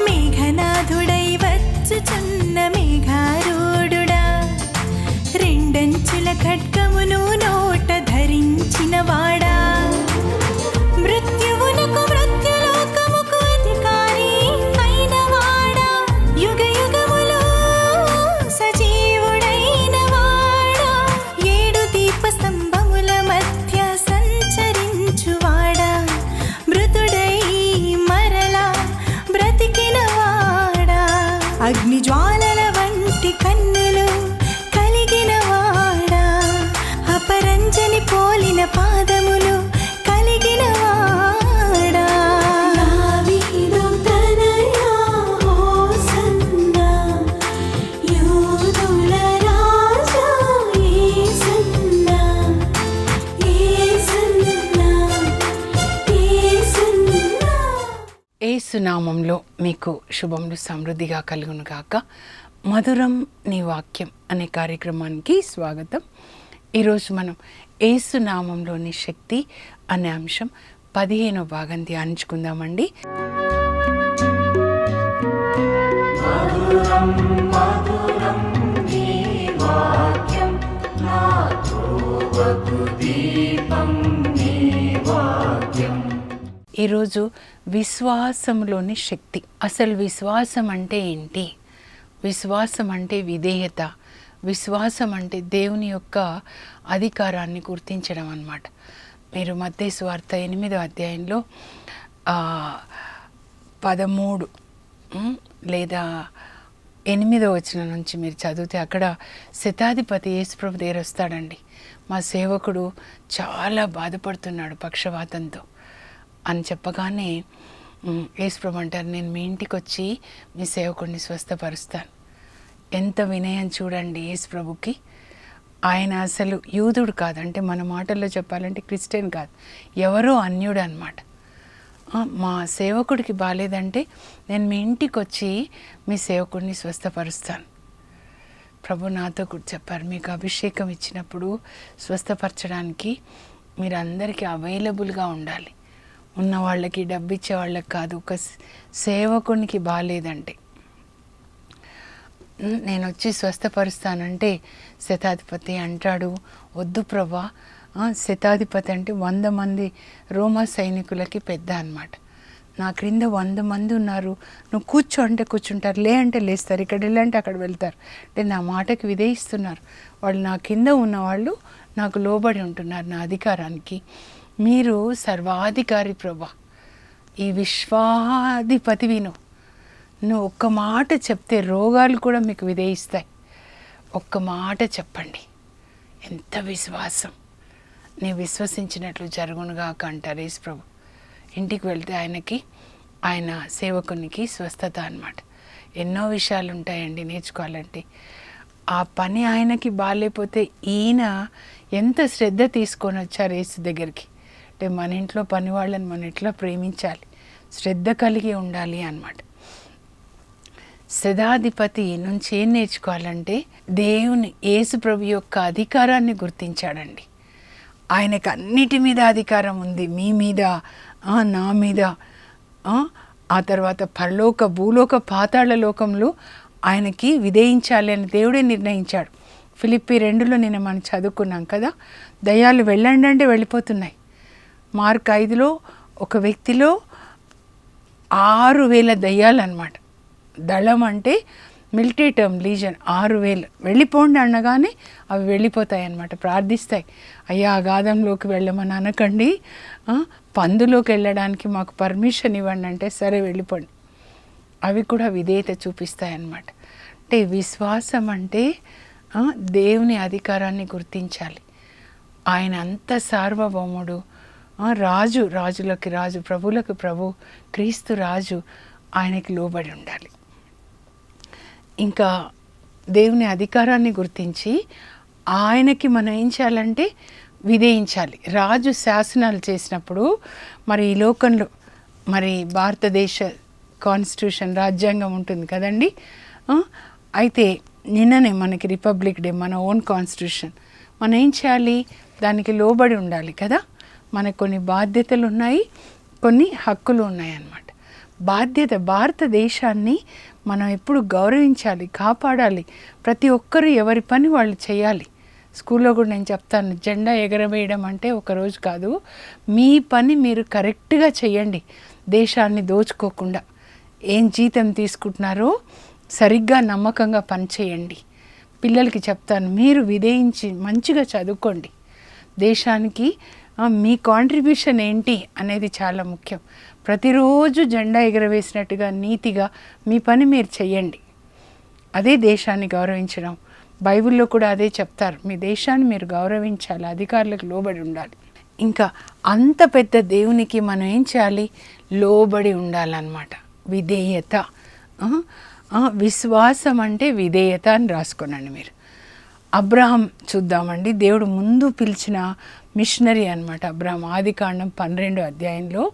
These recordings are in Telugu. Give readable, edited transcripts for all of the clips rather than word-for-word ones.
మేఘనాథుడై వచ్చుచున్న మేఘారూఢుడా, రెండంచుల ఖడ్గమును నోట ధరించిన వాడా, మృత్యువునకు మృత్యులోకముకు అధికారి అయిన వాడా, యుగ యుగములో సజీవుడైన వాడా, ఏడు దీప స్తంభముల మధ్య సంచరించువాడా, మృతుడై మరలా బ్రతికిన వాడా, అగ్ని జ్వాలల వంటి కన్నులు కలిగిన వాడా, అపరంజని పోలిన పాదములు కలిగిన వాడా, దావీదు తనయా హోసన్నా, యూదుల రాజా యేసన్నా, యేసన్నా, యేసన్నా. యేసు నామంలో మీకు శుభములు సమృద్ధిగా కలుగును గాక. మధురం నీ వాక్యం అనే కార్యక్రమానికి స్వాగతం. ఈరోజు మనం యేసు నామంలోని శక్తి అనే అంశం 15వ భాగం ధ్యానించుకుందామండి. ఈరోజు విశ్వాసంలోని శక్తి. అసలు విశ్వాసం అంటే ఏంటి? విశ్వాసం అంటే విధేయత. విశ్వాసం అంటే దేవుని యొక్క అధికారాన్ని గుర్తించడం అన్నమాట. మీరు మత్తయి సువార్త 8వ అధ్యాయంలో 13 లేదా 8వ వచనం నుంచి మీరు చదివితే అక్కడ శతాధిపతి యేసుప్రభు దగ్గర వస్తాడండి. మా సేవకుడు చాలా బాధపడుతున్నాడు పక్షవాతంతో అని చెప్పగానే యేసుప్రభు అంటారు, నేను మీ ఇంటికి వచ్చి మీ సేవకుడిని స్వస్థపరుస్తాను. ఎంత వినయం చూడండి యేసుప్రభుకి. ఆయన అసలు యూదుడు కాదు, అంటే మన మాటల్లో చెప్పాలంటే క్రిస్టియన్ కాదు, ఎవరో అన్యుడు అన్నమాట. మా సేవకుడికి బాలేదంటే నేను మీ ఇంటికి వచ్చి మీ సేవకుడిని స్వస్థపరుస్తాను. ప్రభు నాతో కూడా చెప్పారు, మీకు అభిషేకం ఇచ్చినప్పుడు స్వస్థపరచడానికి మీరు అందరికీ అవైలబుల్గా ఉండాలి. ఉన్న వాళ్ళకి డబ్బు ఇచ్చే వాళ్ళకి కాదు. ఒక సేవకునికి బాలేదంటే నేను వచ్చి స్వస్థపరుస్తానంటే శతాధిపతి అంటాడు, వద్దు ప్రభా, శతాధిపతి అంటే 100 మంది రోమా సైనికులకి పెద్ద అన్నమాట. నా క్రింద 100 మంది ఉన్నారు, నువ్వు కూర్చో అంటే కూర్చుంటారు, లే అంటే లేస్తారు, ఇక్కడ వెళ్ళంటే అక్కడ వెళ్తారు. అంటే నా మాటకి విధేయిస్తున్నారు. వాళ్ళు నా కింద ఉన్నవాళ్ళు నాకు లోబడి ఉంటున్నారు నా అధికారానికి. మీరు సర్వాధికారి ప్రభా, ఈ విశ్వాధిపతివి నువ్వు ఒక్క మాట చెప్తే రోగాలు కూడా మీకు విధేయిస్తాయి. ఒక్క మాట చెప్పండి. ఎంత విశ్వాసం! నీ విశ్వసించినట్లు జరుగునుగాక అంటారు యేసు ప్రభు. ఇంటికి వెళ్తే ఆయన సేవకునికి స్వస్థత అన్నమాట. ఎన్నో విషయాలు ఉంటాయండి నేర్చుకోవాలంటే. ఆ పని ఆయనకి బాగాలేకపోతే ఈయన ఎంత శ్రద్ధ తీసుకొని వచ్చారు యేసు దగ్గరికి. అంటే మన ఇంట్లో పని వాళ్ళని మన ఇంట్లో ప్రేమించాలి, శ్రద్ధ కలిగి ఉండాలి అన్నమాట. శతాధిపతి నుంచి ఏం నేర్చుకోవాలంటే దేవుని యేసు ప్రభు యొక్క అధికారాన్ని గుర్తించాడండి. ఆయనకు అన్నిటి మీద అధికారం ఉంది, మీ మీద, నా మీద. ఆ తర్వాత పరలోక భూలోక పాతాళ లోకంలో ఆయనకి విధేయించాలి అని దేవుడే నిర్ణయించాడు. ఫిలిప్పి 2లో నేను మనం చదువుకున్నాం కదా, దయ్యాలు వెళ్ళండి అంటే వెళ్ళిపోతున్నాయి. మార్క్ 5లో ఒక వ్యక్తిలో 6,000 దయ్యాలు అన్నమాట. దళం అంటే మిలిటరీ టర్మ్, లీజన్. 6,000 వెళ్ళిపోండి అనగానే అవి వెళ్ళిపోతాయి అన్నమాట. ప్రార్థిస్తాయి, అయ్యా అగాధంలోకి వెళ్ళమని అనకండి, పందులోకి వెళ్ళడానికి మాకు పర్మిషన్ ఇవ్వండి అంటే సరే వెళ్ళిపోండి. అవి కూడా విధేయత చూపిస్తాయి అన్నమాట. అంటే విశ్వాసం అంటే దేవుని అధికారాన్ని గుర్తించాలి. ఆయన అంత సార్వభౌముడు, రాజు, రాజులకి రాజు, ప్రభులకు ప్రభు, క్రీస్తు రాజు. ఆయనకి లోబడి ఉండాలి. ఇంకా దేవుని అధికారాన్ని గుర్తించి ఆయనకి మనం ఏం చేయాలంటే విధేయించాలి. రాజు శాసనాలు చేసినప్పుడు మరి ఈ లోకంలో మరి భారతదేశ కాన్స్టిట్యూషన్, రాజ్యాంగం ఉంటుంది కదండి. అయితే నిన్ననే మనకి రిపబ్లిక్ డే, మన ఓన్ కాన్స్టిట్యూషన్. మనం ఏం చేయాలి? దానికి లోబడి ఉండాలి కదా. మనకు కొన్ని బాధ్యతలు ఉన్నాయి, కొన్ని హక్కులు ఉన్నాయి అన్నమాట. బాధ్యత, భారతదేశాన్ని మనం ఎప్పుడు గౌరవించాలి, కాపాడాలి. ప్రతి ఒక్కరూ ఎవరి పని వాళ్ళు చేయాలి. స్కూల్లో కూడా నేను చెప్తాను, జెండా ఎగరవేయడం అంటే ఒకరోజు కాదు, మీ పని మీరు కరెక్ట్గా చేయండి. దేశాన్ని దోచుకోకుండా ఏం జీతం తీసుకుంటున్నారో సరిగ్గా నమ్మకంగా పని చేయండి. పిల్లలకి చెప్తాను, మీరు విధేయించి మంచిగా చదువుకోండి. దేశానికి మీ కాంట్రిబ్యూషన్ ఏంటి అనేది చాలా ముఖ్యం. ప్రతిరోజు జెండా ఎగరవేసినట్టుగా నీతిగా మీ పని మీరు చెయ్యండి. అదే దేశాన్ని గౌరవించడం. బైబిల్లో కూడా అదే చెప్తారు, మీ దేశాన్ని మీరు గౌరవించాలి, అధికారులకు లోబడి ఉండాలి. ఇంకా అంత పెద్ద దేవునికి మనం ఏం చేయాలి? లోబడి ఉండాలన్నమాట. విధేయత, విశ్వాసం అంటే విధేయత అని రాసుకోనండి మీరు. అబ్రహాం చూద్దామండి, దేవుడు ముందు పిలిచిన మిషనరీ అన్నమాట. అబ్రహాం ఆదికాండం 12వ అధ్యాయంలో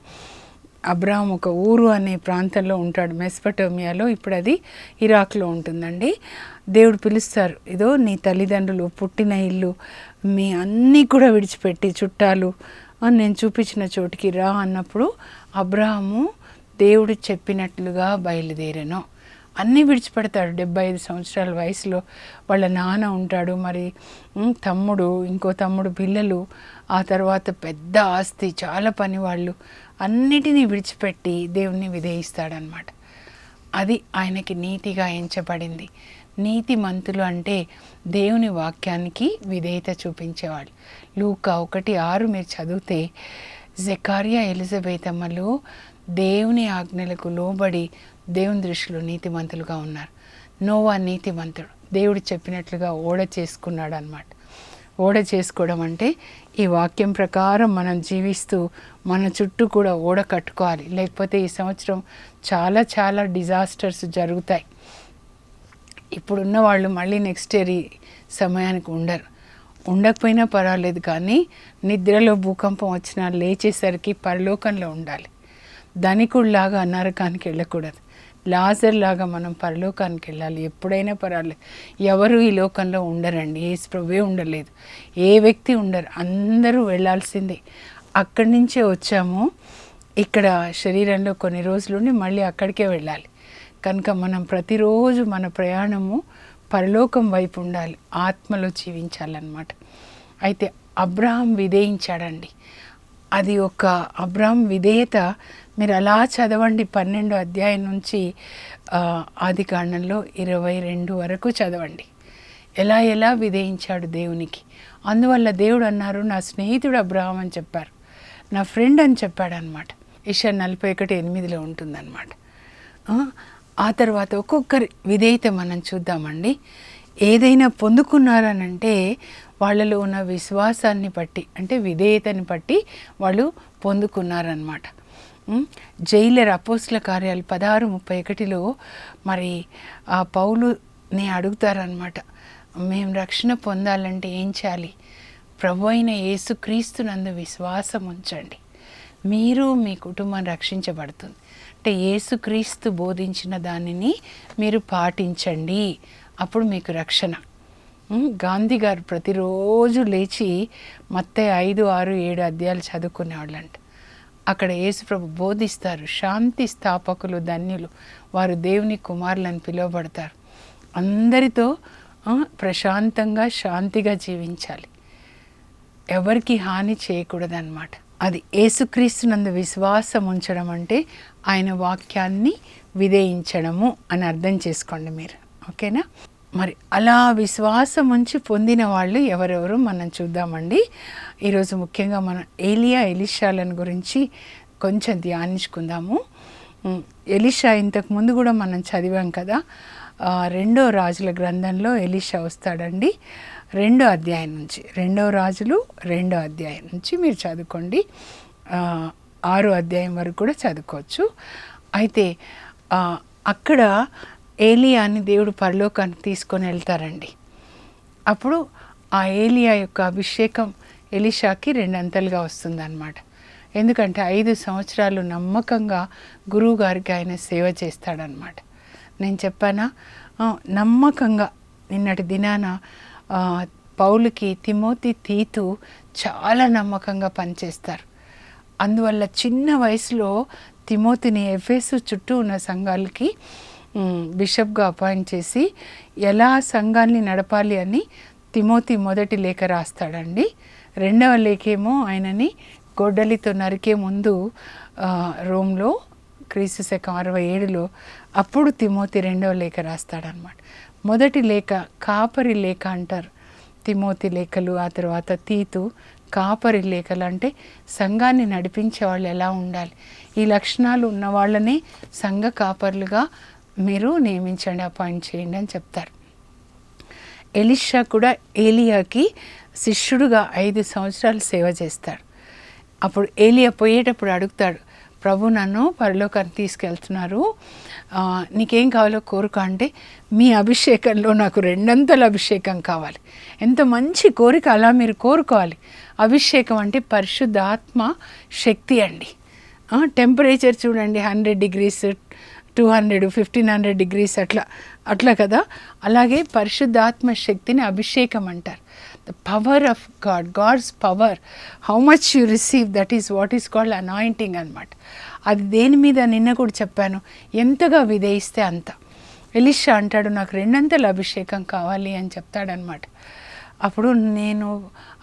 అబ్రహాం ఒక ఊరు అనే ప్రాంతంలో ఉంటాడు, మెస్పటోమియాలో. ఇప్పుడు అది ఇరాక్లో ఉంటుందండి. దేవుడు పిలుస్తారు, ఇదో నీ తల్లిదండ్రులు, పుట్టిన ఇల్లు, మీ అన్నీ కూడా విడిచిపెట్టి చుట్టాలు నేను చూపించిన చోటికి రా అన్నప్పుడు అబ్రహాము దేవుడు చెప్పినట్లుగా బయలుదేరాను. అన్నీ విడిచిపెడతాడు. 75 సంవత్సరాల వయసులో వాళ్ళ నాన్న ఉంటాడు, మరి తమ్ముడు, ఇంకో తమ్ముడు, పిల్లలు, ఆ తర్వాత పెద్ద ఆస్తి, చాలా పని వాళ్ళు, అన్నిటినీ విడిచిపెట్టి దేవుణ్ణి విధేయిస్తాడనమాట. అది ఆయనకి నీతిగా ఎంచబడింది. నీతిమంతులు అంటే దేవుని వాక్యానికి విధేయత చూపించేవాళ్ళు. లూకా 1:6 మీరు చదివితే జకర్యా, ఎలిజబెత్ అమ్మలు దేవుని ఆజ్ఞలకు లోబడి దేవుని దృష్టిలో నీతిమంతులుగా ఉన్నారు. నోవా నీతిమంతుడు, దేవుడు చెప్పినట్లుగా ఓడ చేసుకున్నాడు అన్నమాట. ఓడ చేసుకోవడం అంటే ఈ వాక్యం ప్రకారం మనం జీవిస్తూ మన చుట్టూ కూడా ఓడ కట్టుకోవాలి. లేకపోతే ఈ సంవత్సరం చాలా చాలా డిజాస్టర్స్ జరుగుతాయి. ఇప్పుడున్న వాళ్ళు మళ్ళీ నెక్స్ట్ ఇయర్ ఈ సమయానికి ఉండకపోయినా పర్వాలేదు, కానీ నిద్రలో భూకంపం వచ్చినా లేచేసరికి పరలోకంలో ఉండాలి. ధనికుడిలాగా నరకానికి వెళ్ళకూడదు. లాజర్ లాగా మనం పరలోకానికి వెళ్ళాలి. ఎప్పుడైనా పర్వాలేదు. ఎవరు ఈ లోకంలో ఉండరండి. యేసు ప్రభువే ఉండలేదు, ఏ వ్యక్తి ఉండరు, అందరూ వెళ్ళాల్సిందే. అక్కడి నుంచే వచ్చాము, ఇక్కడ శరీరంలో కొన్ని రోజులుండి మళ్ళీ అక్కడికే వెళ్ళాలి. కనుక మనం ప్రతిరోజు మన ప్రయాణము పరలోకం వైపు ఉండాలి, ఆత్మలో జీవించాలన్నమాట. అయితే అబ్రహాం విధేయించాడండి. అది ఒక అబ్రహాం విధేయత. మీరు అలా చదవండి, 12వ అధ్యాయం నుంచి ఆదికాండంలో 22 వరకు చదవండి. ఎలా విధేయించాడు దేవునికి. అందువల్ల దేవుడు అన్నారు, నా స్నేహితుడు అబ్రహాం అని చెప్పారు, నా ఫ్రెండ్ అని చెప్పాడనమాట. యెషయా 41:8 ఉంటుందన్నమాట. ఆ తర్వాత ఒక్కొక్కరి విధేయత మనం చూద్దామండి. ఏదైనా పొందుకున్నారనంటే వాళ్ళలో ఉన్న విశ్వాసాన్ని బట్టి, అంటే విధేయతని బట్టి వాళ్ళు పొందుకున్నారనమాట. జైలర్ అపోస్తుల కార్యాలు 16:31 మరి ఆ పౌలుని అడుగుతారనమాట, మేము రక్షణ పొందాలంటే ఏం చేయాలి? ప్రభు అయిన యేసుక్రీస్తునందు విశ్వాసం ఉంచండి, మీరు మీ కుటుంబం రక్షించబడుతుంది. అంటే యేసుక్రీస్తు బోధించిన దానిని మీరు పాటించండి, అప్పుడు మీకు రక్షణ. గాంధీ గారు ప్రతిరోజు లేచి మత్తయి 5, 6, 7 అధ్యాయాలు చదువుకునేవాళ్ళంట. అక్కడ యేసుప్రభు బోధిస్తారు, శాంతి స్థాపకులు ధన్యులు, వారు దేవుని కుమారులని పిలువబడతారు. అందరితో ప్రశాంతంగా శాంతిగా జీవించాలి, ఎవరికి హాని చేయకూడదన్నమాట. అది యేసుక్రీస్తునందు విశ్వాసం ఉంచడం అంటే ఆయన వాక్యాన్ని విధేయించడము అని అర్థం చేసుకోండి మీరు, ఓకేనా? మరి అలా విశ్వాసం ఉంచి పొందిన వాళ్ళు ఎవరెవరు మనం చూద్దామండి. ఈరోజు ముఖ్యంగా మనం ఏలియా, ఎలీషాలను గురించి కొంచెం ధ్యానించుకుందాము. ఎలీషా ఇంతకుముందు కూడా మనం చదివాం కదా, 2వ రాజుల గ్రంథంలో ఎలీషా వస్తాడండి. 2వ అధ్యాయం నుంచి, 2వ రాజులు 2వ అధ్యాయం నుంచి మీరు చదువుకోండి. 6వ అధ్యాయం వరకు కూడా చదువుకోవచ్చు. అయితే అక్కడ ఏలియాని దేవుడు పరలోకానికి తీసుకొని వెళ్తారండి. అప్పుడు ఆ ఏలియా యొక్క అభిషేకం ఎలీషాకి 2 అంతలుగా వస్తుందన్నమాట. ఎందుకంటే 5 సంవత్సరాలు నమ్మకంగా గురువు గారికి ఆయన సేవ చేస్తాడనమాట. నేను చెప్పానా, నమ్మకంగా నిన్నటి దినాన పౌలుకి తిమోతి, తీతు చాలా నమ్మకంగా పనిచేస్తారు. అందువల్ల చిన్న వయసులో తిమోతిని ఎఫెసు చుట్టూ ఉన్న సంఘాలకి బిషప్గా అపాయింట్ చేసి ఎలా సంఘాన్ని నడపాలి అని తిమోతి మొదటి లేఖ రాస్తాడండి. రెండవ లేఖేమో ఆయనని గొడ్డలితో నరికే ముందు రోమ్లో క్రీస్తు శకం 67లో అప్పుడు తిమోతి రెండవ లేఖ రాస్తాడనమాట. మొదటి లేఖ కాపరి లేఖ అంటారు. తిమోతి లేఖలు, ఆ తర్వాత తీతు కాపరి లేఖలు. అంటే సంఘాన్ని నడిపించే వాళ్ళు ఎలా ఉండాలి, ఈ లక్షణాలు ఉన్న వాళ్ళని సంఘ కాపర్లుగా మీరు నియమించండి, అపాయింట్ చేయండి అని చెప్తారు. ఎలీషా కూడా ఏలియాకి శిష్యుడుగా 5 సంవత్సరాలు సేవ చేస్తాడు. అప్పుడు ఏలియా పోయేటప్పుడు అడుగుతాడు, ప్రభు నన్ను పరలోకానికి తీసుకెళ్తున్నారు, నీకేం కావాలో కోరుకో అంటే, మీ అభిషేకంలో నాకు 2 అభిషేకం కావాలి. ఎంత మంచి కోరిక, అలా మీరు కోరుకోవాలి. అభిషేకం అంటే పరిశుద్ధ ఆత్మ శక్తి అండి. టెంపరేచర్ చూడండి, 100 degrees, 200, 1500 degrees అట్లా కదా. అలాగే పరిశుద్ధాత్మ శక్తిని అభిషేకం అంటారు. The power of God, God's power, how much you receive, that is what is called anointing అనమాట. అది దేని మీద నిన్న కూడా చెప్పాను, ఎంతగా విధేయిస్తే అంత. ఎలీషా అంటాడు, నాకు 2 అభిషేకం కావాలి అని చెప్తాడనమాట. అప్పుడు నేను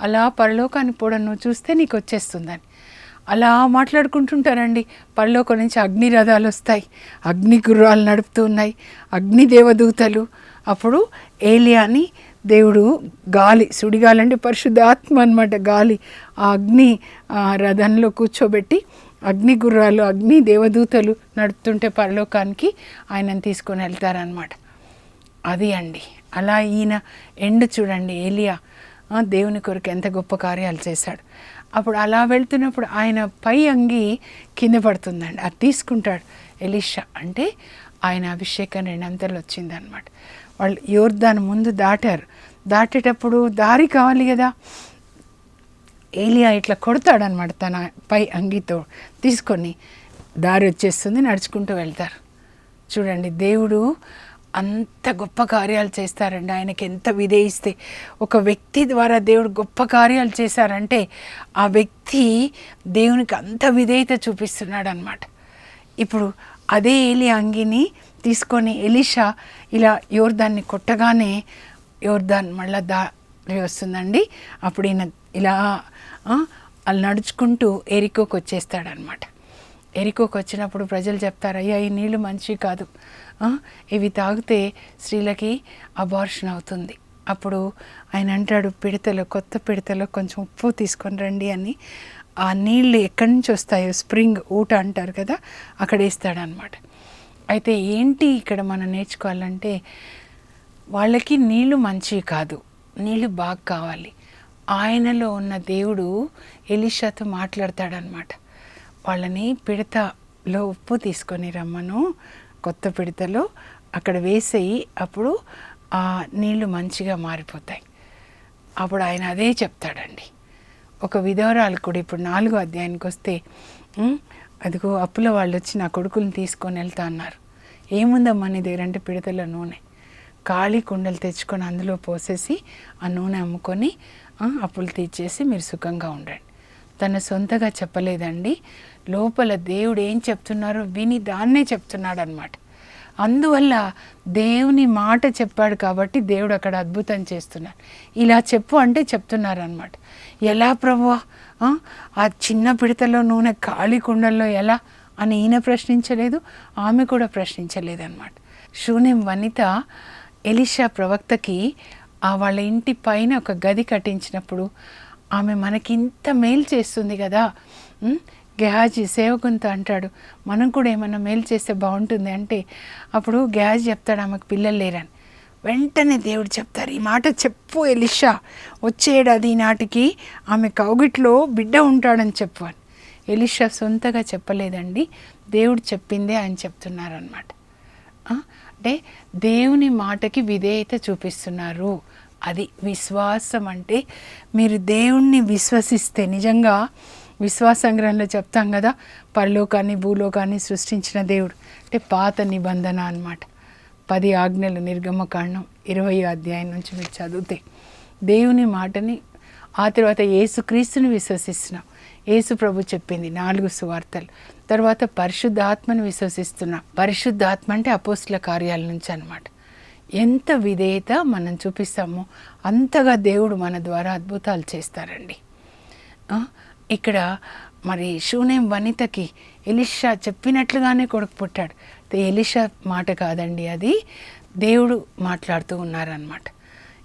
అలా పరలోకాన్ని పోవడం నువ్వు చూస్తే నీకు వచ్చేస్తుందని అలా మాట్లాడుకుంటుంటారండి. పరలోకం నుంచి అగ్ని రథాలు వస్తాయి, అగ్ని గుర్రాలు నడుపుతూ ఉన్నాయి, అగ్ని దేవదూతలు. అప్పుడు ఏలియాని దేవుడు గాలి, సుడిగాలి అంటే పరిశుద్ధ ఆత్మ అనమాట, గాలి, ఆ అగ్ని రథంలో కూర్చోబెట్టి అగ్ని గుర్రాలు, అగ్ని దేవదూతలు నడుపుతుంటే పరలోకానికి ఆయనను తీసుకొని వెళ్తారనమాట. అది అండి. అలా ఈయన ఎండు చూడండి, ఏలియా దేవుని కొరకు ఎంత గొప్ప కార్యాలు చేశాడు. అప్పుడు అలా వెళ్తున్నప్పుడు ఆయన పై అంగి కింద పడుతుందండి, అది తీసుకుంటాడు ఎలీషా. అంటే ఆయన అభిషేకం 2 వచ్చిందనమాట. వాళ్ళు యోర్దాను ముందు దాటేటప్పుడు దారి కావాలి కదా, ఏలియా ఇట్లా కొడతాడనమాట తన పై అంగితో తీసుకొని, దారి వచ్చేస్తుంది, నడుచుకుంటూ వెళ్తారు. చూడండి, దేవుడు అంత గొప్ప కార్యాలు చేస్తారండి. ఆయనకి ఎంత విధేయిస్తే, ఒక వ్యక్తి ద్వారా దేవుడు గొప్ప కార్యాలు చేశారంటే ఆ వ్యక్తి దేవునికి అంత విధేయత చూపిస్తున్నాడు అనమాట. ఇప్పుడు అదే ఏలి అంగిని తీసుకొని ఎలీషా ఇలా యోర్దాన్ని కొట్టగానే యోర్దాన్ మళ్ళీ దారి వస్తుందండి. అప్పుడు ఈయన ఇలా అలా నడుచుకుంటూ ఎరికోకి వచ్చేస్తాడనమాట. ఎరికోకి వచ్చినప్పుడు ప్రజలు చెప్తారు, అయ్యా ఈ నీళ్ళు మంచివి కాదు, ఇవి తాగితే స్త్రీలకి అబార్షన్ అవుతుంది. అప్పుడు ఆయన అంటాడు, కొత్త పిడతలో కొంచెం ఉప్పు తీసుకొని రండి అని. ఆ నీళ్ళు ఎక్కడి నుంచి వస్తాయో, స్ప్రింగ్ ఊట అంటారు కదా, అక్కడ వేస్తాడనమాట. అయితే ఏంటి ఇక్కడ మనం నేర్చుకోవాలంటే, వాళ్ళకి నీళ్ళు మంచివి కాదు, నీళ్ళు బాగా కావాలి. ఆయనలో ఉన్న దేవుడు ఎలీషాతో మాట్లాడతాడనమాట. వాళ్ళని పిడతలో ఉప్పు తీసుకొని రమ్మను, కొత్త పిడతలో అక్కడ వేసేయి, అప్పుడు ఆ నీళ్ళు మంచిగా మారిపోతాయి. అప్పుడు ఆయన అదే చెప్తాడండి. ఒక విధవరాలు కూడా ఇప్పుడు 4వ అధ్యాయానికి వస్తే, అదిగో అప్పుల వాళ్ళు వచ్చి నా కొడుకుని తీసుకొని వెళ్తా అన్నారు. ఏముందమ్మా నీ దగ్గర అంటే పిడతల నూనె, ఖాళీ కుండలు తెచ్చుకొని అందులో పోసేసి ఆ నూనె అమ్ముకొని అప్పులు తీర్చేసి మీరు సుఖంగా ఉండండి. తన సొంతగా చెప్పలేదండి, లోపల దేవుడు ఏం చెప్తున్నారో విని దాన్నే చెప్తున్నాడు అనమాట. అందువల్ల దేవుని మాట చెప్పాడు కాబట్టి దేవుడు అక్కడ అద్భుతం చేస్తున్నాడు. ఇలా చెప్పు అంటే చెప్తున్నారనమాట. ఎలా ప్రభువా, ఆ చిన్న పిడతలో నూనె ఖాళీ కుండల్లో ఎలా అని ఈయన ప్రశ్నించలేదు, ఆమె కూడా ప్రశ్నించలేదన్నమాట. శూన్యం వనిత ఎలీషా ప్రవక్తకి వాళ్ళ ఇంటి పైన ఒక గది కట్టించినప్పుడు, ఆమె మనకింత మేలు చేస్తుంది కదా, గెహాజీ సేవకునితో అంటాడు, మనం కూడా ఏమన్నా మేలు చేస్తే బాగుంటుంది అంటే, అప్పుడు గెహాజీ చెప్తాడు ఆమెకు పిల్లలు లేరని. వెంటనే దేవుడు చెప్తారు, ఈ మాట చెప్పు ఎలీషా, వచ్చేడాది నాటికి ఆమె కౌగిట్లో బిడ్డ ఉంటాడని చెప్పు అని. ఎలీషా సొంతగా చెప్పలేదండి, దేవుడు చెప్పిందే ఆయన చెప్తున్నారనమాట. అంటే దేవుని మాటకి విధేయత చూపిస్తున్నారు. అది విశ్వాసం. అంటే మీరు దేవుణ్ణి విశ్వసిస్తే, నిజంగా విశ్వాసంగ్రహంలో చెప్తాం కదా, పరలోకాన్ని భూలోకాన్ని సృష్టించిన దేవుడు అంటే పాత నిబంధన అన్నమాట. 10 ఆజ్ఞలు నిర్గమకాండం 20వ అధ్యాయం నుంచి మీరు చదివితే దేవుని మాటని ఆ తర్వాత యేసుక్రీస్తుని విశ్వసిస్తున్నాం. యేసు ప్రభు చెప్పింది 4 సువార్తలు. తర్వాత పరిశుద్ధాత్మను విశ్వసిస్తున్నాం. పరిశుద్ధాత్మ అంటే అపోస్తుల కార్యాల నుంచి అన్నమాట. ఎంత విధేయత మనం చూపిస్తామో అంతగా దేవుడు మన ద్వారా అద్భుతాలు చేస్తారండి. ఇక్కడ మరి షూనేం వనితకి ఎలీషా చెప్పినట్లుగానే కొడుకు పుట్టాడు. ఎలీషా మాట కాదండి, అది దేవుడు మాట్లాడుతూ ఉన్నారనమాట.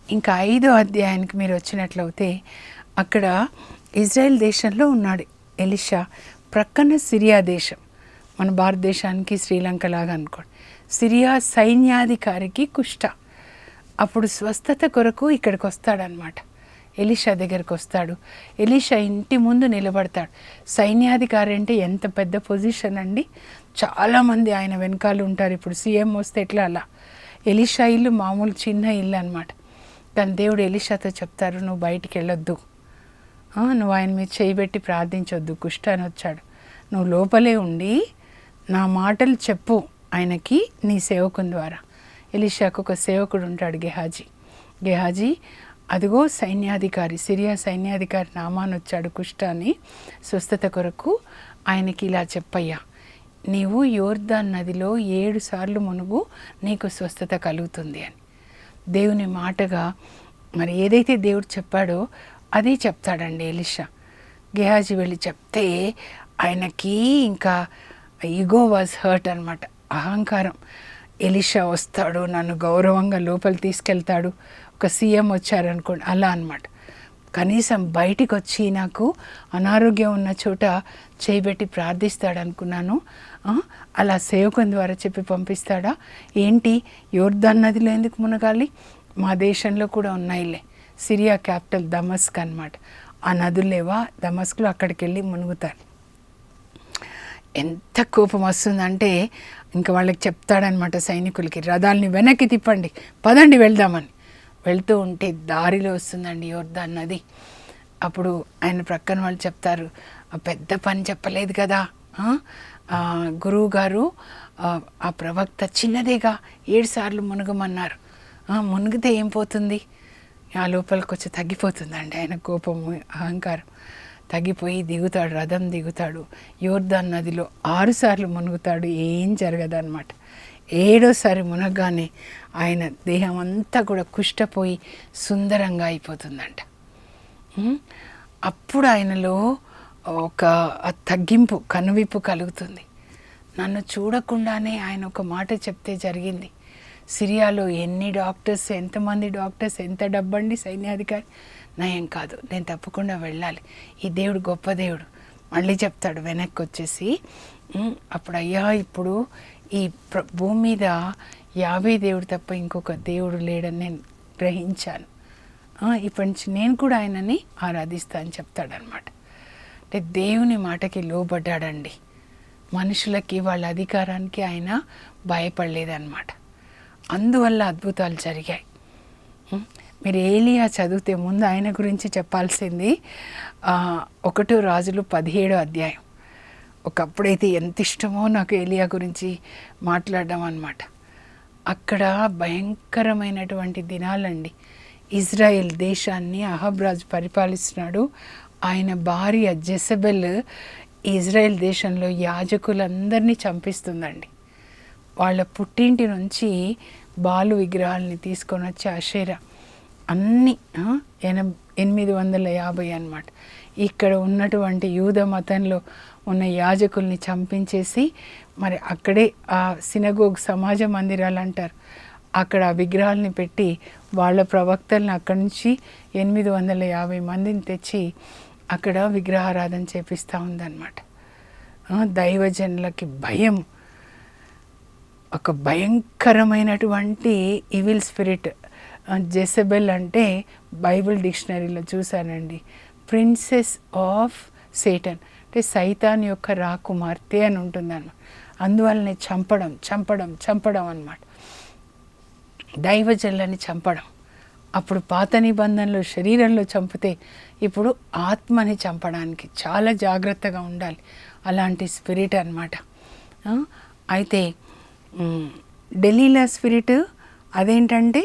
ఇంకా 5వ అధ్యాయానికి మీరు వచ్చినట్లయితే అక్కడ ఇజ్రాయెల్ దేశంలో ఉన్నాడు ఎలీషా. ప్రక్కన సిరియా దేశం, మన భారతదేశానికి శ్రీలంక లాగా అనుకోండి. సిరియా సైన్యాధికారికి కుష్ఠ. అప్పుడు స్వస్థత కొరకు ఇక్కడికి వస్తాడనమాట. ఎలీషా దగ్గరికి వస్తాడు. ఎలీషా ఇంటి ముందు నిలబడతాడు. సైన్యాధికారి అంటే ఎంత పెద్ద పొజిషన్ అండి. చాలామంది ఆయన వెనకాల ఉంటారు. ఇప్పుడు సీఎం వస్తే ఎట్లా అలా. ఎలీషా ఇల్లు మామూలు చిన్న ఇల్లు అనమాట. కానీ దేవుడు ఎలీషాతో చెప్తారు, నువ్వు బయటికి వెళ్ళొద్దు, నువ్వు ఆయన మీద చేయబెట్టి ప్రార్థించొద్దు, కుష్ఠ అని వచ్చాడు, నువ్వు లోపలే ఉండి నా మాటలు చెప్పు ఆయనకి నీ సేవకుని ద్వారా. ఎలీషాకు ఒక సేవకుడు ఉంటాడు, గెహాజీ. అదిగో సైన్యాధికారి, సిరియా సైన్యాధికారి నామాన్ వచ్చాడు కుష్ఠ అని స్వస్థత కొరకు. ఆయనకి ఇలా చెప్పయ్యా, నీవు యోర్దాన్ నదిలో 7 సార్లు మునుగు, నీకు స్వస్థత కలుగుతుంది అని. దేవుని మాటగా మరి ఏదైతే దేవుడు చెప్పాడో అదే చెప్తాడండి ఎలీషా. గెహాజీ వెళ్ళి చెప్తే ఆయనకి ఇంకా ఈగో వాజ్ హర్ట్ అనమాట, అహంకారం. ఎలీషా వస్తాడు, నన్ను గౌరవంగా లోపల తీసుకెళ్తాడు, ఒక సీఎం వచ్చారనుకోండి అలా అనమాట. కనీసం బయటికి వచ్చి నాకు అనారోగ్యం ఉన్న చోట చేయబెట్టి ప్రార్థిస్తాడు అనుకున్నాను. అలా సేవకుని ద్వారా చెప్పి పంపిస్తాడా ఏంటి? యోర్దాన్ నదిలో ఎందుకు మునగాలి? మా దేశంలో కూడా ఉన్నాయిలే. సిరియా క్యాపిటల్ దమస్క్ అనమాట. ఆ నదులేవా దమస్క్లో, అక్కడికి వెళ్ళి మునుగుతారు. ఎంత కోపం వస్తుందంటే ఇంకా వాళ్ళకి చెప్తాడనమాట సైనికులకి, రథాలని వెనక్కి తిప్పండి, పదండి వెళ్దామని. వెళ్తూ ఉంటే దారిలో వస్తుందండి యోర్దాన్ నది. అప్పుడు ఆయన ప్రక్కన వాళ్ళు చెప్తారు, పెద్ద పని చెప్పలేదు కదా గురువు గారు, ఆ ప్రవక్త చిన్నదేగా 7 సార్లు మునగమన్నారు, మునిగితే ఏం పోతుంది? ఆ లోపలికి వచ్చి తగ్గిపోతుందండి ఆయన కోపము, అహంకారం తగ్గిపోయి దిగుతాడు, రథం దిగుతాడు. యోర్దాన్ నదిలో 6 సార్లు మునుగుతాడు, ఏం జరగదన్నమాట. 7వసారి మునగానే ఆయన దేహం అంతా కూడా కుష్ఠపోయి సుందరంగా అయిపోతుందంట. అప్పుడు ఆయనలో ఒక తగ్గింపు, కనువిప్పు కలుగుతుంది. నన్ను చూడకుండానే ఆయన ఒక మాట చెప్తే జరిగింది. సిరియాలో ఎన్ని డాక్టర్స్, ఎంతమంది డాక్టర్స్, ఎంత డబ్బండి సైన్యాధికారి, నయం కాదు, నేను తప్పకుండా వెళ్ళాలి, ఈ దేవుడు గొప్ప దేవుడు. మళ్ళీ చెప్తాడు వెనక్కి వచ్చేసి, అప్పుడు అయ్యా ఇప్పుడు ఈ భూమి మీద యావే దేవుడు తప్ప ఇంకొక దేవుడు లేడని నేను గ్రహించాను, ఇప్పటి నుంచి నేను కూడా ఆయనని ఆరాధిస్తా అని చెప్తాడనమాట. అంటే దేవుని మాటకి లోబడ్డాడండి. మనుషులకి వాళ్ళ అధికారానికి ఆయన భయపడలేదన్నమాట. అందువల్ల అద్భుతాలు జరిగాయి. మీరు ఏలియా చదివితే ముందు ఆయన గురించి చెప్పాల్సింది 1 రాజులు 17వ అధ్యాయం. ఒకప్పుడైతే ఎంత ఇష్టమో నాకు ఏలియా గురించి మాట్లాడడం అన్నమాట. అక్కడ భయంకరమైనటువంటి దినాలండి. ఇజ్రాయెల్ దేశాన్ని అహబ్ రాజు పరిపాలిస్తున్నాడు. ఆయన భార్య జెజబెల్ ఇజ్రాయెల్ దేశంలో యాజకులందరినీ చంపిస్తుందండి. వాళ్ళ పుట్టింటి నుంచి బాలు విగ్రహాలని తీసుకొని వచ్చి అషేరా అన్నీ 850 అన్నమాట. ఇక్కడ ఉన్నటువంటి యూద మతంలో ఉన్న యాజకుల్ని చంపించేసి మరి అక్కడే ఆ సినగోగ్ సమాజ మందిరాలు అంటారు, అక్కడ ఆ విగ్రహాలని పెట్టి వాళ్ళ ప్రవక్తల్ని అక్కడి నుంచి 850 మందిని తెచ్చి అక్కడ విగ్రహారాధన చేపిస్తూ ఉందన్నమాట. దైవజనులకి భయం, ఒక భయంకరమైనటువంటి ఈవిల్ స్పిరిట్. జెజబెల్ అంటే బైబిల్ డిక్షనరీలో చూశానండి, ప్రిన్సెస్ ఆఫ్ సేటన్, అంటే సైతాన్ యొక్క రాకుమార్తె అని ఉంటుందన్నమాట. అందువల్లనే చంపడం అన్నమాట, దైవజనులని చంపడం. అప్పుడు పాత నిబంధనలు శరీరంలో చంపితే ఇప్పుడు ఆత్మని చంపడానికి చాలా జాగ్రత్తగా ఉండాలి. అలాంటి స్పిరిట్ అన్నమాట. అయితే డెలీలా స్పిరిట్ అదేంటంటే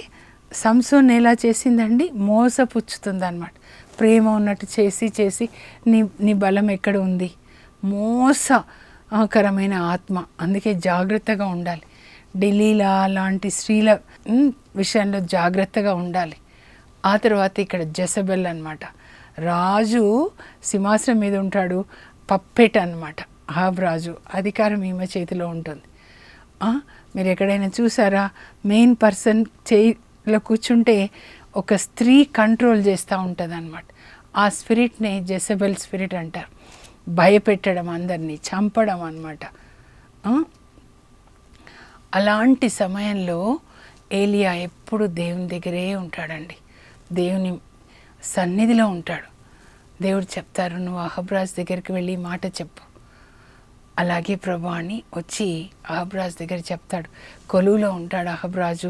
సంసోన్ ఎలా చేసిందండి, మోసపుచ్చుతుంది అన్నమాట. ప్రేమ ఉన్నట్టు చేసి నీ బలం ఎక్కడ ఉంది? మోసకరమైన ఆత్మ. అందుకే జాగ్రత్తగా ఉండాలి. ఢిల్లీలా లాంటి స్త్రీల విషయంలో జాగ్రత్తగా ఉండాలి. ఆ తర్వాత ఇక్కడ జెజబెల్ అన్నమాట. రాజు సింహాసనం మీద ఉంటాడు, పప్పెట్ అన్నమాట అహాబ్ రాజు. అధికారం ఈమె చేతిలో ఉంటుంది. మీరు ఎక్కడైనా చూసారా? మెయిన్ పర్సన్ చేయిలో కూర్చుంటే ఒక స్త్రీ కంట్రోల్ చేస్తూ ఉంటుంది అన్నమాట. ఆ స్పిరిట్ని జెజబెల్ స్పిరిట్ అంటారు. భయపెట్టడం, అందరినీ చంపడం అన్నమాట. అలాంటి సమయంలో ఏలియా ఎప్పుడు దేవుని దగ్గరే ఉంటాడండి. దేవుని సన్నిధిలో ఉంటాడు. దేవుడు చెప్తారు, నువ్వు అహాబ్ రాజు దగ్గరికి వెళ్ళి మాట చెప్పు. అలాగే ప్రభు అని వచ్చి అహాబ్ రాజు దగ్గర చెప్తాడు. కొలువులో ఉంటాడు అహాబ్ రాజు.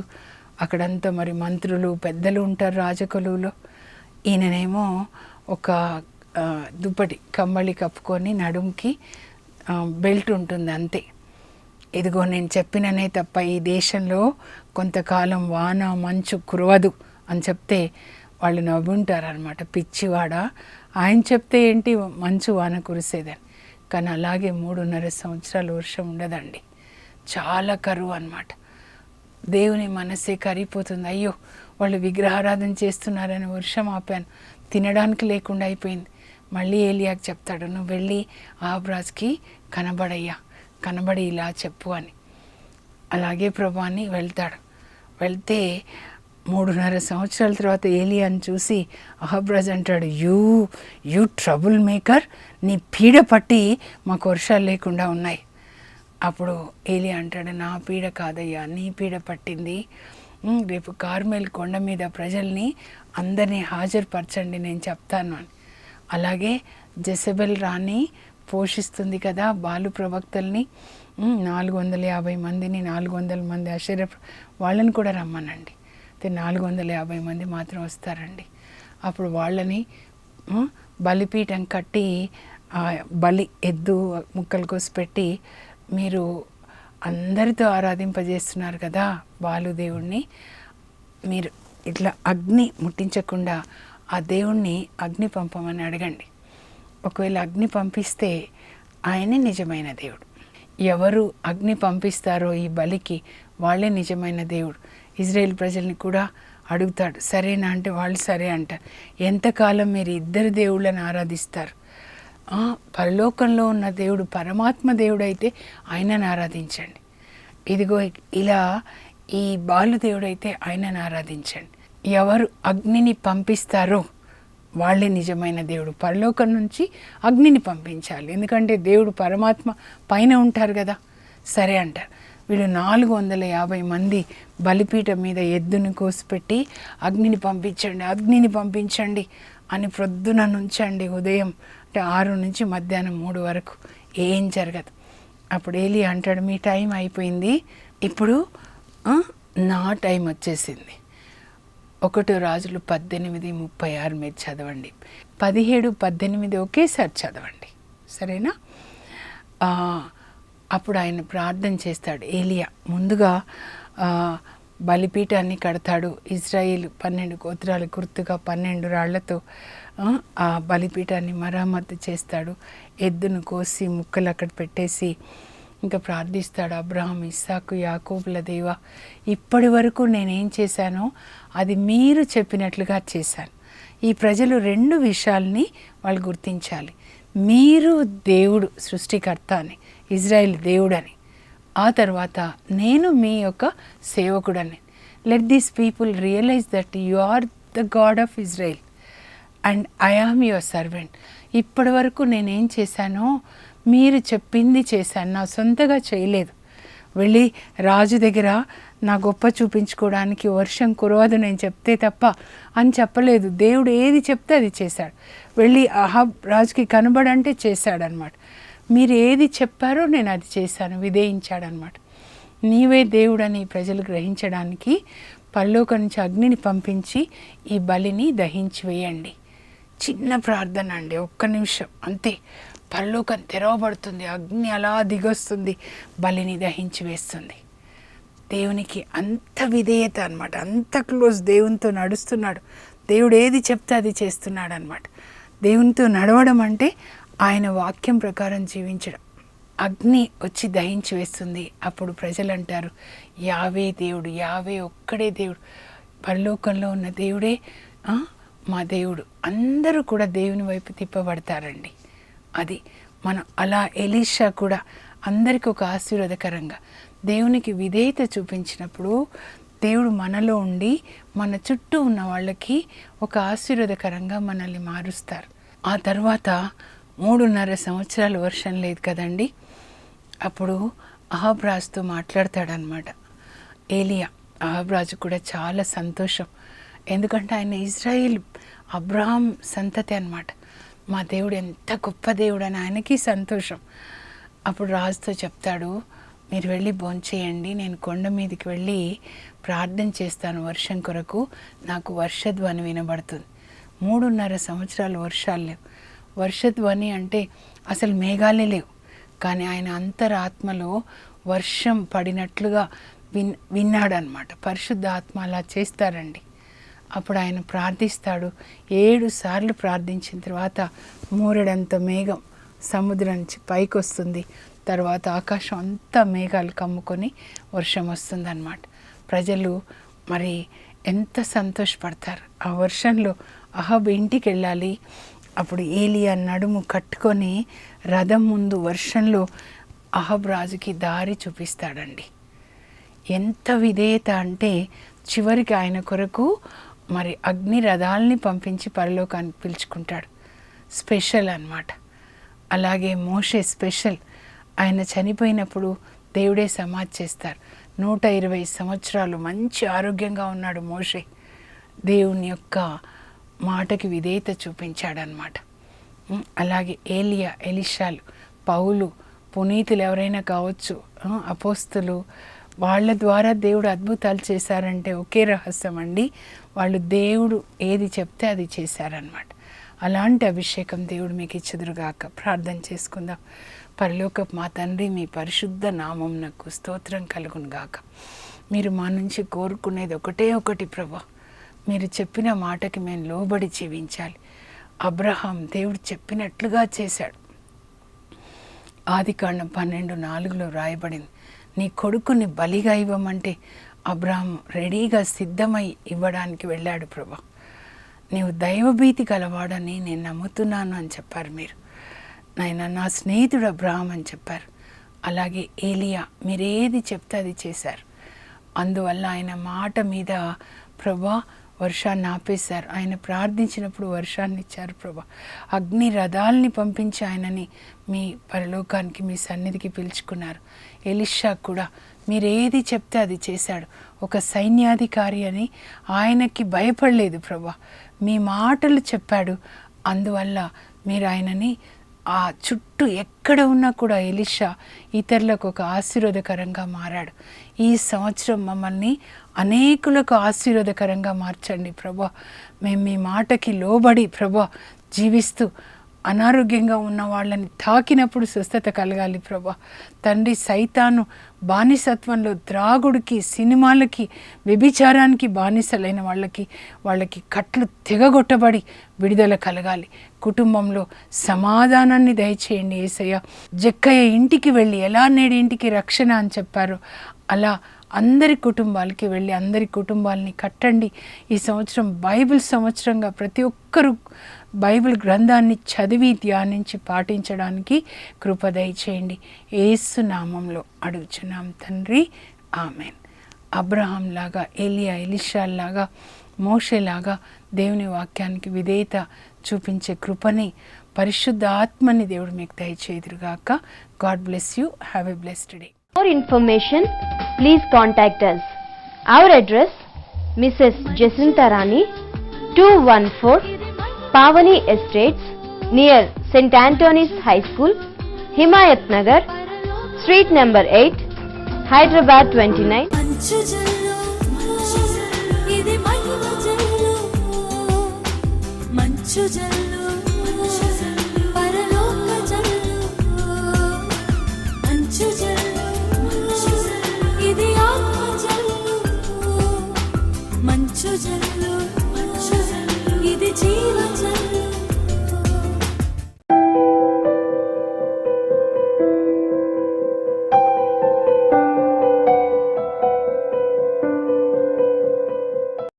అక్కడంతా మరి మంత్రులు పెద్దలు ఉంటారు రాజకొలువులో. ఈయననేమో ఒక దుప్పటి కంబళి కప్పుకొని నడుంకి బెల్ట్ ఉంటుంది అంతే. ఇదిగో నేను చెప్పిననే తప్ప ఈ దేశంలో కొంతకాలం వాన మంచు కురవదు అని చెప్తే వాళ్ళు నవ్వుంటారు అనమాట. పిచ్చివాడ, ఆయన చెప్తే ఏంటి మంచు వాన కురిసేదని. కానీ అలాగే 3.5 సంవత్సరాలు వర్షం ఉండదండి. చాలా కరువు అన్నమాట. దేవుని మనసే కరిగిపోతుంది. అయ్యో వాళ్ళు విగ్రహారాధన చేస్తున్నారని వర్షం ఆపాను, తినడానికి లేకుండా అయిపోయింది. మళ్ళీ ఏలియాకి చెప్తాడు, నువ్వు వెళ్ళి అహాబ్ రాజుకి కనబడయ్యా, కనబడి ఇలా చెప్పు అని. అలాగే ప్రభు అని వెళ్తాడు. వెళ్తే 3.5 సంవత్సరాల తర్వాత ఏలియాని చూసి అహాబ్ రాజు అంటాడు, యూ ట్రబుల్ మేకర్, నీ పీడ పట్టి మాకు వర్షాలు లేకుండా ఉన్నాయి. అప్పుడు ఏలియా అంటాడు, నా పీడ కాదయ్యా, నీ పీడ పట్టింది. రేపు కార్మెల్ కొండ మీద ప్రజల్ని అందరినీ హాజరుపరచండి, నేను చెప్తాను అని. అలాగే జెజబెల్ రాణి పోషిస్తుంది కదా బాలు ప్రవక్తల్ని, 450 మందిని, 400 మంది అషేరా వాళ్ళని కూడా రమ్మనండి. 450 మంది మాత్రం వస్తారండి. అప్పుడు వాళ్ళని బలిపీఠం కట్టి బలి ఎద్దు ముక్కలు కోసి పెట్టి, మీరు అందరితో ఆరాధింపజేస్తున్నారు కదా బాలుదేవుణ్ణి, మీరు ఇట్లా అగ్ని ముట్టించకుండా ఆ దేవుణ్ణి అగ్ని పంపమని అడగండి. ఒకవేళ అగ్ని పంపిస్తే ఆయనే నిజమైన దేవుడు. ఎవరు అగ్ని పంపిస్తారో ఈ బలికి వాళ్ళే నిజమైన దేవుడు. ఇజ్రాయేల్ ప్రజల్ని కూడా అడుగుతాడు, సరేనా అంటే వాళ్ళు సరే అంటారు. ఎంతకాలం మీరు ఇద్దరు దేవుళ్ళని ఆరాధిస్తారు? పరలోకంలో ఉన్న దేవుడు పరమాత్మ దేవుడు అయితే ఆయనను ఆరాధించండి. ఇదిగో ఇలా ఈ బాలు దేవుడు అయితే ఆయనను ఆరాధించండి. ఎవరు అగ్నిని పంపిస్తారో వాళ్ళే నిజమైన దేవుడు. పరలోకం నుంచి అగ్నిని పంపించాలి, ఎందుకంటే దేవుడు పరమాత్మ పైన ఉంటారు కదా. సరే అంటారు. వీళ్ళు 450 మంది బలిపీఠం మీద ఎద్దుని కోసిపెట్టి అగ్నిని పంపించండి, అగ్నిని పంపించండి అని ప్రొద్దున నుంచండి, ఉదయం అంటే 6 నుంచి మధ్యాహ్నం 3 వరకు ఏం జరగదు. అప్పుడు ఏలియా అంటాడు, మీ టైం అయిపోయింది, ఇప్పుడు నా టైం వచ్చేసింది. 1 రాజులు 18:36 మీరు చదవండి. 17, 18 ఒకేసారి చదవండి, సరేనా? అప్పుడు ఆయన ప్రార్థన చేస్తాడు. ఏలియా ముందుగా బలిపీఠాన్ని కడతాడు. ఇజ్రాయేల్ 12 గోత్రాల గుర్తుగా 12 రాళ్లతో ఆ బలిపీఠాన్ని మరమ్మతు చేస్తాడు. ఎద్దును కోసి ముక్కలు అక్కడ పెట్టేసి ఇంకా ప్రార్థిస్తాడు. అబ్రహాం, ఇస్సాకు, యాకోబుల దేవ, ఇప్పటి వరకు నేనేం చేశానో అది మీరు చెప్పినట్లుగా చేశాను. ఈ ప్రజలు 2 విషయాల్ని వాళ్ళు గుర్తించాలి. మీరు దేవుడు సృష్టికర్త అని, ఇజ్రాయెల్ దేవుడని, ఆ తర్వాత నేను మీ యొక్క సేవకుడని. Let these people realize that you are the God of Israel and I am your servant. ఇప్పటి వరకు నేనేం చేశానో మీరు చెప్పింది చేశాను, నా సొంతగా చేయలేదు. వెళ్ళి రాజు దగ్గర నా గొప్ప చూపించుకోవడానికి వర్షం కురవదు నేను చెప్తే తప్ప అని చెప్పలేదు. దేవుడు ఏది చెప్తే అది చేశాడు. వెళ్ళి అహాబ్ రాజుకి కనబడంటే చేశాడనమాట. మీరు ఏది చెప్పారో నేను అది చేశాను, విధేయించాడనమాట. నీవే దేవుడని ప్రజలు గ్రహించడానికి పరలోకం నుంచి అగ్నిని పంపించి ఈ బలిని దహించి వేయండి. చిన్న ప్రార్థన అండి, 1 నిమిషం అంతే. పరలోకం తెరవబడుతుంది, అగ్ని అలా దిగొస్తుంది, బలిని దహించి వేస్తుంది. దేవునికి అంత విధేయత అనమాట, అంత క్లోజ్ దేవునితో నడుస్తున్నాడు. దేవుడు ఏది చెప్తే అది చేస్తున్నాడు అనమాట. దేవునితో నడవడం అంటే ఆయన వాక్యం ప్రకారం జీవించడం. అగ్ని వచ్చి దహించి వేస్తుంది. అప్పుడు ప్రజలు అంటారు, యావే దేవుడు, యావే ఒక్కడే దేవుడు, పరలోకంలో ఉన్న దేవుడే మా దేవుడు. అందరూ కూడా దేవుని వైపు తిప్పబడతారండి. అది మనం అలా ఎలీషా కూడా అందరికీ ఒక ఆశీర్వాదకరంగా దేవునికి విధేయత చూపించినప్పుడు దేవుడు మనలో ఉండి మన చుట్టూ ఉన్న వాళ్ళకి ఒక ఆశీర్వాదకరంగా మనల్ని మారుస్తారు. ఆ తర్వాత 3.5 సంవత్సరాలు వర్షం లేదు కదండి. అప్పుడు అహాబ్ రాజుతో మాట్లాడతాడనమాట ఏలియా. అహాబ్ రాజు కూడా చాలా సంతోషం. ఎందుకంటే ఆయన ఇజ్రాయిల్ అబ్రహాం సంతతి అన్నమాట. మా దేవుడు ఎంత గొప్ప దేవుడు అని ఆయనకి సంతోషం. అప్పుడు రాజుతో చెప్తాడు, మీరు వెళ్ళి భోంచేయండి, నేను కొండ మీదకి వెళ్ళి ప్రార్థన చేస్తాను వర్షం కొరకు, నాకు వర్షధ్వని వినబడుతుంది. 3.5 సంవత్సరాలు వర్షాలు లేవు. వర్షధ్వని అంటే అసలు మేఘాలే లేవు, కానీ ఆయన అంతరాత్మలో వర్షం పడినట్లుగా విన్నాడనమాట. పరిశుద్ధ ఆత్మ అలా చేస్తారండి. అప్పుడు ఆయన ప్రార్థిస్తాడు. 7 సార్లు ప్రార్థించిన తర్వాత మూరెడంత మేఘం సముద్రం నుంచి పైకి వస్తుంది. తర్వాత ఆకాశం అంతా మేఘాలు కమ్ముకొని వర్షం వస్తుందన్నమాట. ప్రజలు మరి ఎంత సంతోషపడతారు. ఆ వర్షంలో అహాబ్ ఇంటికి వెళ్ళాలి. అప్పుడు ఏలియా నడుము కట్టుకొని రథం ముందు వర్షంలో అహాబ్ రాజుకి దారి చూపిస్తాడండి. ఎంత విధేయత అంటే చివరికి ఆయన కొరకు మరి అగ్ని రథాలని పంపించి పరలోకానికి పిలుచుకుంటాడు. స్పెషల్ అన్నమాట. అలాగే మోషే స్పెషల్. ఆయన చనిపోయినప్పుడు దేవుడే సమాధి చేస్తారు. 120 సంవత్సరాలు మంచి ఆరోగ్యంగా ఉన్నాడు మోషే. దేవుని యొక్క మాటకి విధేయత చూపించాడనమాట. అలాగే ఏలియా, ఎలీషాలు, పౌలు, పునీతులు ఎవరైనా కావచ్చు, అపోస్తులు, వాళ్ళ ద్వారా దేవుడు అద్భుతాలు చేశారంటే ఒకే రహస్యం అండి. వాళ్ళు దేవుడు ఏది చెప్తే అది చేశారనమాట. అలాంటి అభిషేకం దేవుడు మీకు ఇచ్చుదురుగాక. ప్రార్థన చేసుకుందాం. పరలోకపు మా తండ్రి, మీ పరిశుద్ధ నామం నాకు స్తోత్రం కలుగును గాక. మీరు మా నుంచి కోరుకునేది ఒకటే ఒకటి ప్రభా, మీరు చెప్పిన మాటకి మేము లోబడి జీవించాలి. అబ్రహాం దేవుడు చెప్పినట్లుగా చేశాడు. ఆదికాండం 12:4 రాయబడింది, నీ కొడుకుని బలిగా ఇవ్వమంటే అబ్రహాం రెడీగా సిద్ధమై ఇవ్వడానికి వెళ్ళాడు. ప్రభా, నీవు దైవభీతి గలవాడని నేను నమ్ముతున్నాను అని చెప్పారు మీరు. నాయన, నా స్నేహితుడు అబ్రహాం అని చెప్పారు. అలాగే ఏలియా మీరేది చెప్తే అది చేశారు. అందువల్ల ఆయన మాట మీద ప్రభా వర్షాన్ని ఆపేశారు. ఆయన ప్రార్థించినప్పుడు వర్షాన్ని ఇచ్చారు ప్రభా. అగ్ని రథాలని పంపించి ఆయనని మీ పరలోకానికి, మీ సన్నిధికి పిలుచుకున్నారు. ఎలీషా కూడా మీరేది చెప్తే అది చేశాడు. ఒక సైన్యాధికారి అని ఆయనకి భయపడలేదు ప్రభా. మీ మాటలు చెప్పాడు. అందువల్ల మీరు ఆయనని ఆ చుట్టూ ఎక్కడ ఉన్నా కూడా ఎలీషా ఇతరులకు ఒక ఆశీర్వాదకరంగా మారాడు. ఈ సంవత్సరం మమ్మల్ని అనేకులకు ఆశీర్వాదకరంగా మార్చండి ప్రభా. మేము మీ మాటకి లోబడి ప్రభా జీవిస్తూ అనారోగ్యంగా ఉన్న వాళ్ళని తాకినప్పుడు స్వస్థత కలగాలి ప్రభా. తండ్రి, సైతాను బానిసత్వంలో త్రాగుడికి, సినిమాలకి, వ్యభిచారానికి బానిసలైన వాళ్ళకి కట్లు తెగగొట్టబడి విడుదల కలగాలి. కుటుంబంలో సమాధానాన్ని దయచేయండి యేసయ్య. జక్కయ్య ఇంటికి వెళ్ళి ఎలా నేడు ఇంటికి రక్షణ అని చెప్పారు, అలా అందరి కుటుంబాలకి వెళ్ళి అందరి కుటుంబాలని కట్టండి. ఈ సంవత్సరం బైబిల్ సంవత్సరంగా ప్రతి ఒక్కరూ బైబిల్ గ్రంథాన్ని చదివి ధ్యానించి పాటించడానికి కృప దయచేయండి. యేసు నామంలో అడుగుచున్నాం తండ్రి, ఆమెన్. అబ్రహాం లాగా, ఏలియా, ఎలీషాల్లాగా, మోషేలాగా దేవుని వాక్యానికి విధేయత చూపించే కృపని, పరిశుద్ధ ఆత్మని దేవుడు మీకు దయచేయుదురుగాక. God bless you. Have a blessed day. For information, please contact us. Our address, Mrs. Jacinta Rani, 214 Pavani Estates, near St. Anthony's High School, Himayat Nagar, Street number 8, Hyderabad 29. మంచు జల్లు, ఇది మహిమ జల్లు, మంచు జల్లు.